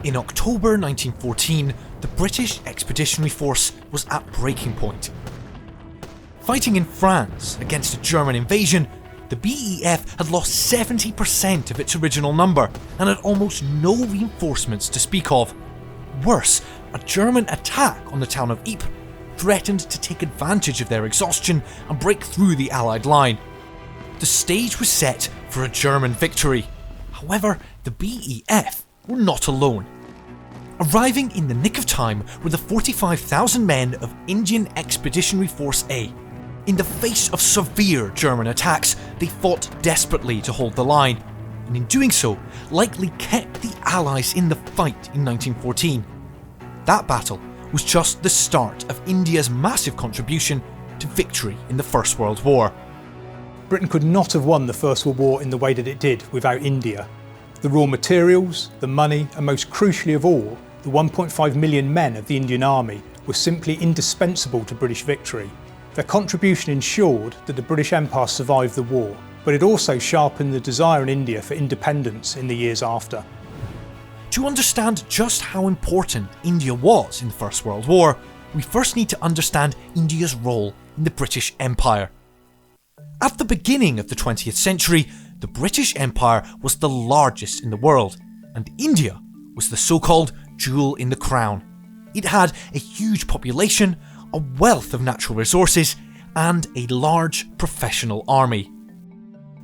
In October 1914, the British Expeditionary Force was at breaking point. Fighting in France against a German invasion, the BEF had lost 70% of its original number and had almost no reinforcements to speak of. Worse, a German attack on the town of Ypres threatened to take advantage of their exhaustion and break through the Allied line. The stage was set for a German victory. However, the BEF were not alone. Arriving in the nick of time were the 45,000 men of Indian Expeditionary Force A. In the face of severe German attacks, they fought desperately to hold the line, and in doing so, likely kept the Allies in the fight in 1914. That battle was just the start of India's massive contribution to victory in the First World War. Britain could not have won the First World War in the way that it did without India. The raw materials, the money, and most crucially of all, the 1.5 million men of the Indian Army were simply indispensable to British victory. Their contribution ensured that the British Empire survived the war, but it also sharpened the desire in India for independence in the years after. To understand just how important India was in the First World War, we first need to understand India's role in the British Empire. At the beginning of the 20th century, the British Empire was the largest in the world, and India was the so-called jewel in the crown. It had a huge population, a wealth of natural resources, and a large professional army.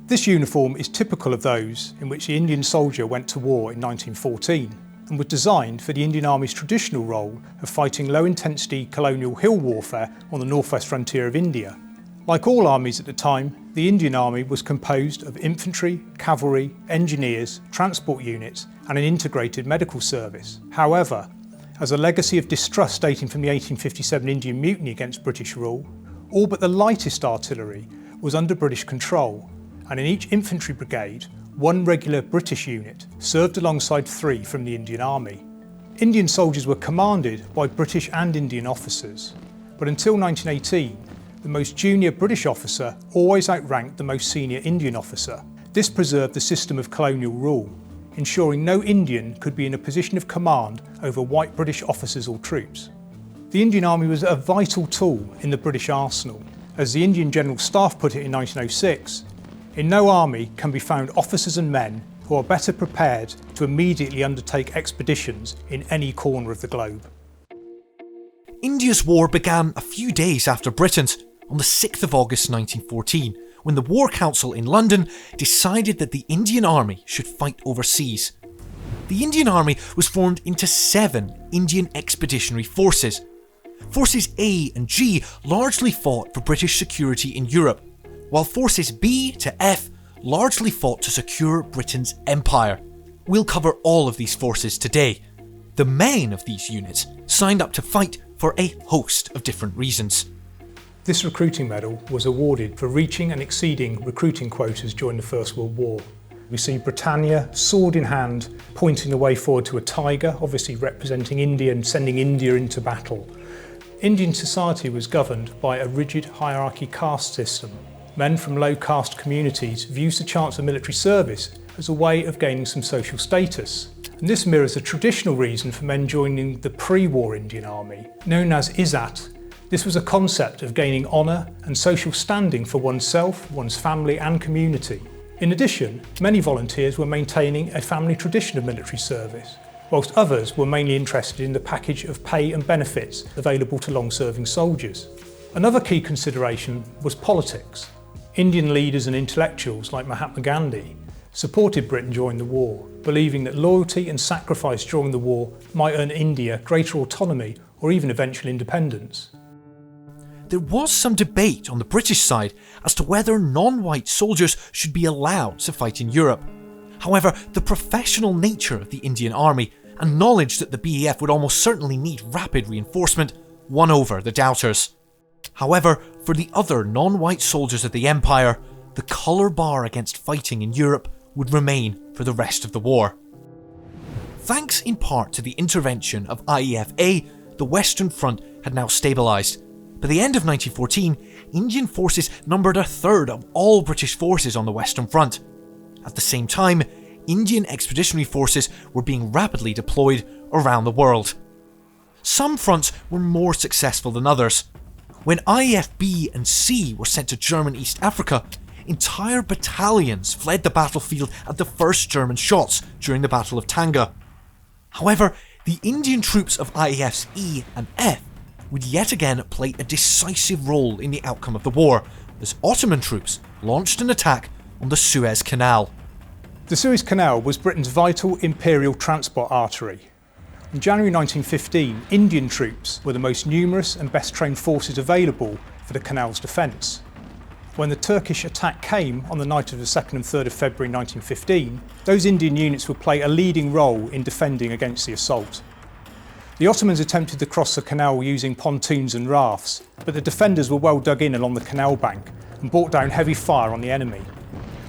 This uniform is typical of those in which the Indian soldier went to war in 1914 and was designed for the Indian Army's traditional role of fighting low-intensity colonial hill warfare on the northwest frontier of India. Like all armies at the time, the Indian Army was composed of infantry, cavalry, engineers, transport units, and an integrated medical service. However, as a legacy of distrust dating from the 1857 Indian Mutiny against British rule, all but the lightest artillery was under British control, and in each infantry brigade, one regular British unit served alongside 3 from the Indian Army. Indian soldiers were commanded by British and Indian officers, but until 1918, the most junior British officer always outranked the most senior Indian officer. This preserved the system of colonial rule, ensuring no Indian could be in a position of command over white British officers or troops. The Indian Army was a vital tool in the British arsenal. As the Indian General Staff put it in 1906, "In no army can be found officers and men who are better prepared to immediately undertake expeditions in any corner of the globe." India's war began a few days after Britain's, on the 6th of August 1914, when the War Council in London decided that the Indian Army should fight overseas. The Indian Army was formed into 7 Indian Expeditionary Forces. Forces A and G largely fought for British security in Europe, while Forces B to F largely fought to secure Britain's empire. We'll cover all of these forces today. The men of these units signed up to fight for a host of different reasons. This recruiting medal was awarded for reaching and exceeding recruiting quotas during the First World War. We see Britannia, sword in hand, pointing the way forward to a tiger, obviously representing India and sending India into battle. Indian society was governed by a rigid hierarchy caste system. Men from low caste communities used the chance of military service as a way of gaining some social status. And this mirrors a traditional reason for men joining the pre-war Indian Army, known as Izzat. This was a concept of gaining honour and social standing for oneself, one's family and community. In addition, many volunteers were maintaining a family tradition of military service, whilst others were mainly interested in the package of pay and benefits available to long-serving soldiers. Another key consideration was politics. Indian leaders and intellectuals like Mahatma Gandhi supported Britain during the war, believing that loyalty and sacrifice during the war might earn India greater autonomy or even eventual independence. There was some debate on the British side as to whether non-white soldiers should be allowed to fight in Europe. However, the professional nature of the Indian Army and knowledge that the BEF would almost certainly need rapid reinforcement won over the doubters. However, for the other non-white soldiers of the Empire, the colour bar against fighting in Europe would remain for the rest of the war. Thanks in part to the intervention of IEFA, the Western Front had now stabilised. By the end of 1914, Indian forces numbered a third of all British forces on the Western Front. At the same time, Indian expeditionary forces were being rapidly deployed around the world. Some fronts were more successful than others. When IEF B and C were sent to German East Africa, entire battalions fled the battlefield at the first German shots during the Battle of Tanga. However, the Indian troops of IEFs E and F would yet again play a decisive role in the outcome of the war, as Ottoman troops launched an attack on the Suez Canal. The Suez Canal was Britain's vital imperial transport artery. In January 1915, Indian troops were the most numerous and best trained forces available for the canal's defence. When the Turkish attack came on the night of the 2nd and 3rd of February 1915, those Indian units would play a leading role in defending against the assault. The Ottomans attempted to cross the canal using pontoons and rafts, but the defenders were well dug in along the canal bank and brought down heavy fire on the enemy.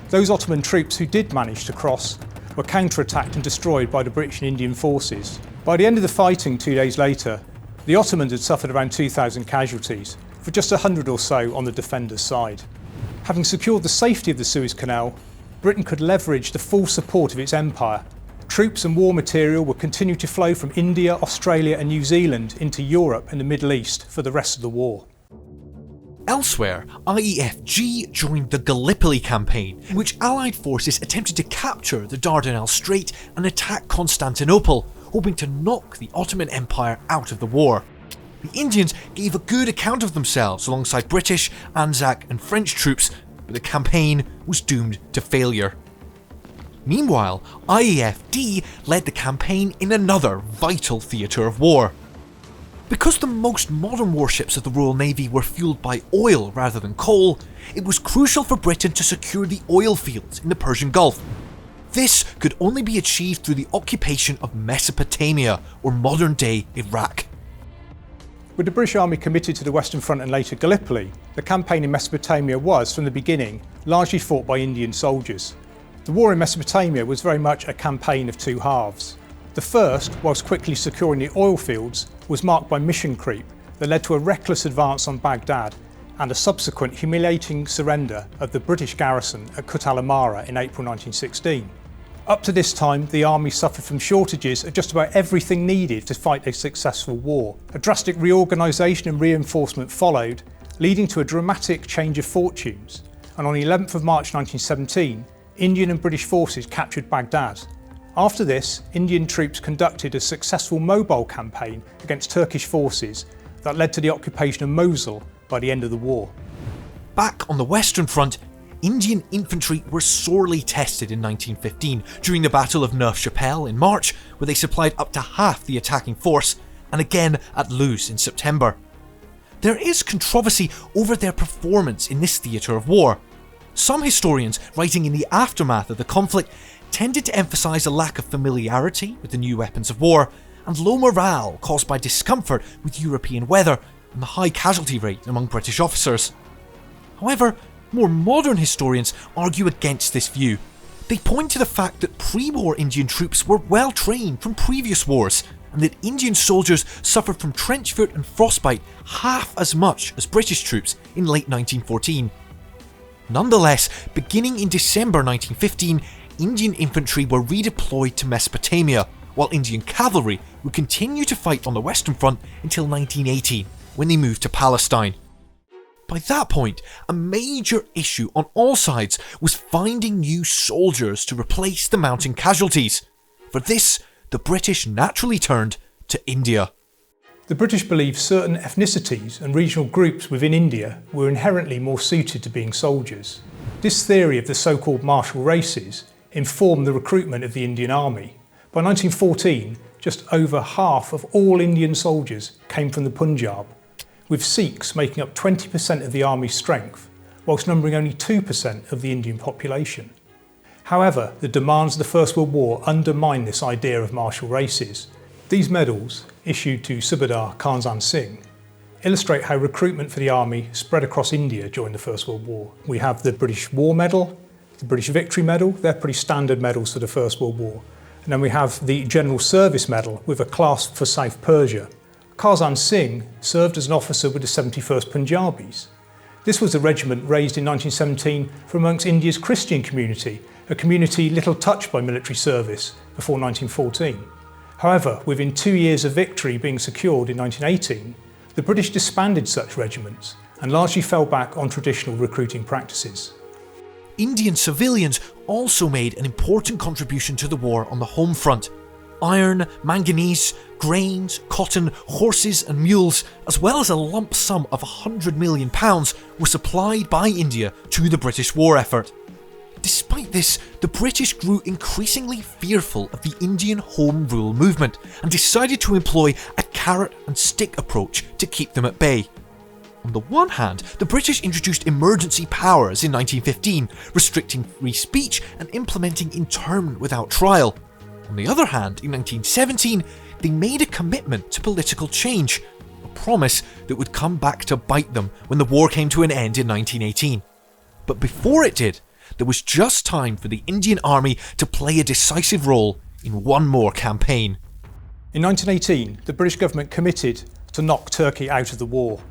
Those Ottoman troops who did manage to cross were counter-attacked and destroyed by the British and Indian forces. By the end of the fighting 2 days later, the Ottomans had suffered around 2,000 casualties, for just 100 or so on the defenders' side. Having secured the safety of the Suez Canal, Britain could leverage the full support of its empire. Troops and war material would continue to flow from India, Australia and New Zealand into Europe and the Middle East for the rest of the war. Elsewhere, IEF-G joined the Gallipoli Campaign, in which Allied forces attempted to capture the Dardanelles Strait and attack Constantinople, hoping to knock the Ottoman Empire out of the war. The Indians gave a good account of themselves alongside British, Anzac and French troops, but the campaign was doomed to failure. Meanwhile, IEF-D led the campaign in another vital theatre of war. Because the most modern warships of the Royal Navy were fuelled by oil rather than coal, it was crucial for Britain to secure the oil fields in the Persian Gulf. This could only be achieved through the occupation of Mesopotamia, or modern-day Iraq. With the British Army committed to the Western Front and later Gallipoli, the campaign in Mesopotamia was, from the beginning, largely fought by Indian soldiers. The war in Mesopotamia was very much a campaign of two halves. The first, whilst quickly securing the oil fields, was marked by mission creep that led to a reckless advance on Baghdad and a subsequent humiliating surrender of the British garrison at Kut al Amara in April 1916. Up to this time, the army suffered from shortages of just about everything needed to fight a successful war. A drastic reorganisation and reinforcement followed, leading to a dramatic change of fortunes, and on the 11th of March 1917, Indian and British forces captured Baghdad. After this, Indian troops conducted a successful mobile campaign against Turkish forces that led to the occupation of Mosul by the end of the war. Back on the Western Front, Indian infantry were sorely tested in 1915 during the Battle of Neuf-Chapelle in March, where they supplied up to half the attacking force, and again at Loos in September. There is controversy over their performance in this theatre of war. Some historians writing in the aftermath of the conflict tended to emphasise a lack of familiarity with the new weapons of war and low morale caused by discomfort with European weather and the high casualty rate among British officers. However, more modern historians argue against this view. They point to the fact that pre-war Indian troops were well trained from previous wars, and that Indian soldiers suffered from trench foot and frostbite half as much as British troops in late 1914. Nonetheless, beginning in December 1915, Indian infantry were redeployed to Mesopotamia, while Indian cavalry would continue to fight on the Western Front until 1918, when they moved to Palestine. By that point, a major issue on all sides was finding new soldiers to replace the mounting casualties. For this, the British naturally turned to India. The British believed certain ethnicities and regional groups within India were inherently more suited to being soldiers. This theory of the so-called martial races informed the recruitment of the Indian Army. By 1914, just over half of all Indian soldiers came from the Punjab, with Sikhs making up 20% of the army's strength, whilst numbering only 2% of the Indian population. However, the demands of the First World War undermined this idea of martial races. These medals, issued to Subadar Khanzan Singh, illustrate how recruitment for the army spread across India during the First World War. We have the British War Medal, the British Victory Medal, they're pretty standard medals for the First World War. And then we have the General Service Medal with a clasp for South Persia. Khanzan Singh served as an officer with the 71st Punjabis. This was a regiment raised in 1917 from amongst India's Christian community a community little touched by military service before 1914. However, within 2 years of victory being secured in 1918, the British disbanded such regiments and largely fell back on traditional recruiting practices. Indian civilians also made an important contribution to the war on the home front. Iron, manganese, grains, cotton, horses and mules, as well as a lump sum of £100 million were supplied by India to the British war effort. Despite this, the British grew increasingly fearful of the Indian Home Rule movement and decided to employ a carrot and stick approach to keep them at bay. On the one hand, the British introduced emergency powers in 1915, restricting free speech and implementing internment without trial. On the other hand, in 1917, they made a commitment to political change, a promise that would come back to bite them when the war came to an end in 1918. But before it did, there was just time for the Indian Army to play a decisive role in one more campaign. In 1918, the British government committed to knock Turkey out of the war.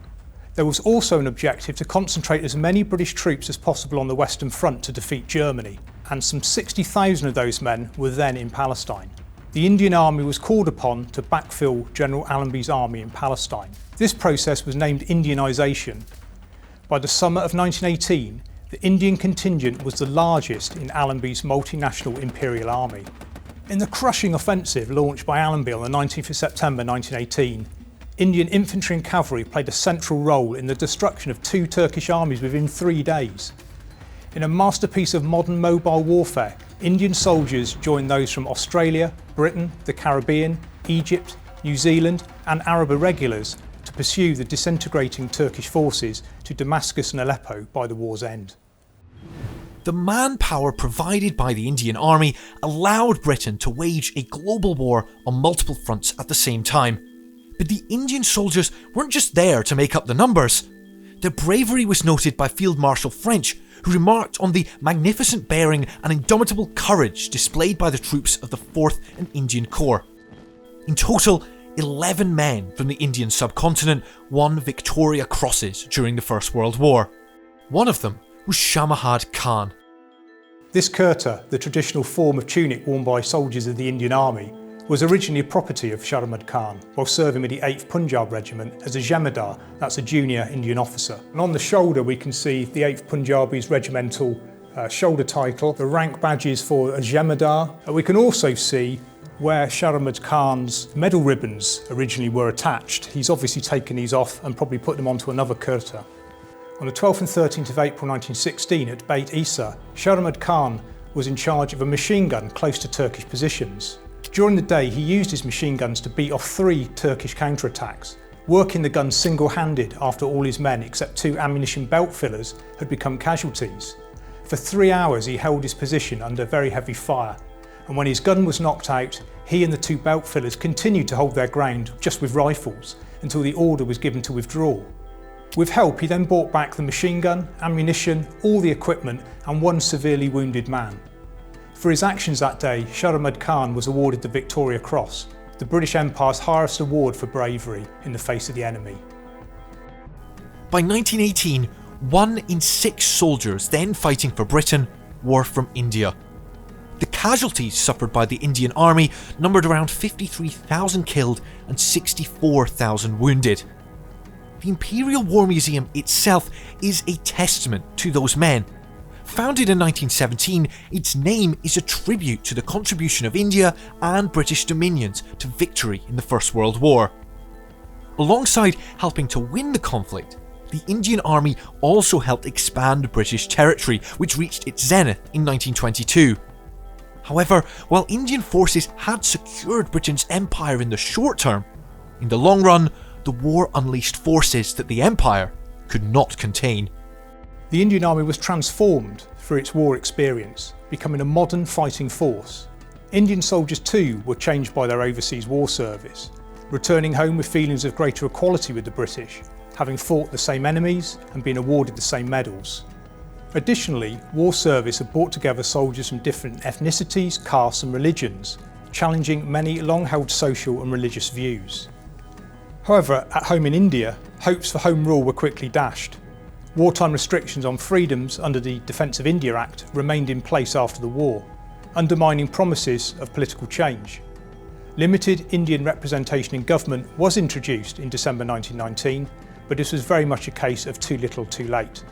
There was also an objective to concentrate as many British troops as possible on the Western Front to defeat Germany, and some 60,000 of those men were then in Palestine. The Indian Army was called upon to backfill General Allenby's army in Palestine. This process was named Indianisation. By the summer of 1918, the Indian contingent was the largest in Allenby's multinational Imperial Army. In the crushing offensive launched by Allenby on the 19th of September 1918, Indian infantry and cavalry played a central role in the destruction of 2 Turkish armies within 3 days. In a masterpiece of modern mobile warfare, Indian soldiers joined those from Australia, Britain, the Caribbean, Egypt, New Zealand and Arab irregulars to pursue the disintegrating Turkish forces to Damascus and Aleppo by the war's end. The manpower provided by the Indian Army allowed Britain to wage a global war on multiple fronts at the same time. But the Indian soldiers weren't just there to make up the numbers. Their bravery was noted by Field Marshal French, who remarked on the magnificent bearing and indomitable courage displayed by the troops of the 4th and Indian Corps. In total, 11 men from the Indian subcontinent won Victoria Crosses during the First World War. One of them was Shamahad Khan. This kurta, the traditional form of tunic worn by soldiers of the Indian Army, was originally a property of Shamahad Khan while serving with the 8th Punjab Regiment as a Jemadar, that's a junior Indian officer. And on the shoulder we can see the 8th Punjabi's regimental shoulder title, the rank badges for a Jemadar. We can also see where Shamahad Khan's medal ribbons originally were attached. He's obviously taken these off and probably put them onto another kurta. On the 12th and 13th of April 1916 at Beit Isa, Shamahad Khan was in charge of a machine gun close to Turkish positions. During the day, he used his machine guns to beat off 3 Turkish counterattacks, working the gun single-handed after all his men except 2 ammunition belt fillers had become casualties. For 3 hours he held his position under very heavy fire, and when his gun was knocked out, he and the 2 belt fillers continued to hold their ground just with rifles until the order was given to withdraw. With help, he then brought back the machine gun, ammunition, all the equipment and 1 severely wounded man. For his actions that day, Shamahad Khan was awarded the Victoria Cross, the British Empire's highest award for bravery in the face of the enemy. By 1918, 1 in 6 soldiers then fighting for Britain were from India. The casualties suffered by the Indian Army numbered around 53,000 killed and 64,000 wounded. The Imperial War Museum itself is a testament to those men. Founded in 1917, its name is a tribute to the contribution of India and British dominions to victory in the First World War. Alongside helping to win the conflict, the Indian Army also helped expand British territory, which reached its zenith in 1922. However, while Indian forces had secured Britain's empire in the short term, in the long run, the war unleashed forces that the empire could not contain. The Indian Army was transformed through its war experience, becoming a modern fighting force. Indian soldiers too were changed by their overseas war service, returning home with feelings of greater equality with the British, having fought the same enemies and been awarded the same medals. Additionally, war service had brought together soldiers from different ethnicities, castes and religions, challenging many long-held social and religious views. However, at home in India, hopes for home rule were quickly dashed. Wartime restrictions on freedoms under the Defence of India Act remained in place after the war, undermining promises of political change. Limited Indian representation in government was introduced in December 1919, but this was very much a case of too little too late.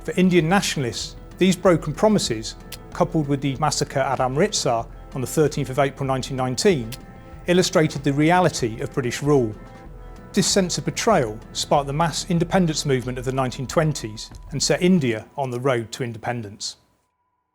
For Indian nationalists, these broken promises, coupled with the massacre at Amritsar on the 13th of April 1919, illustrated the reality of British rule. This sense of betrayal sparked the mass independence movement of the 1920s and set India on the road to independence.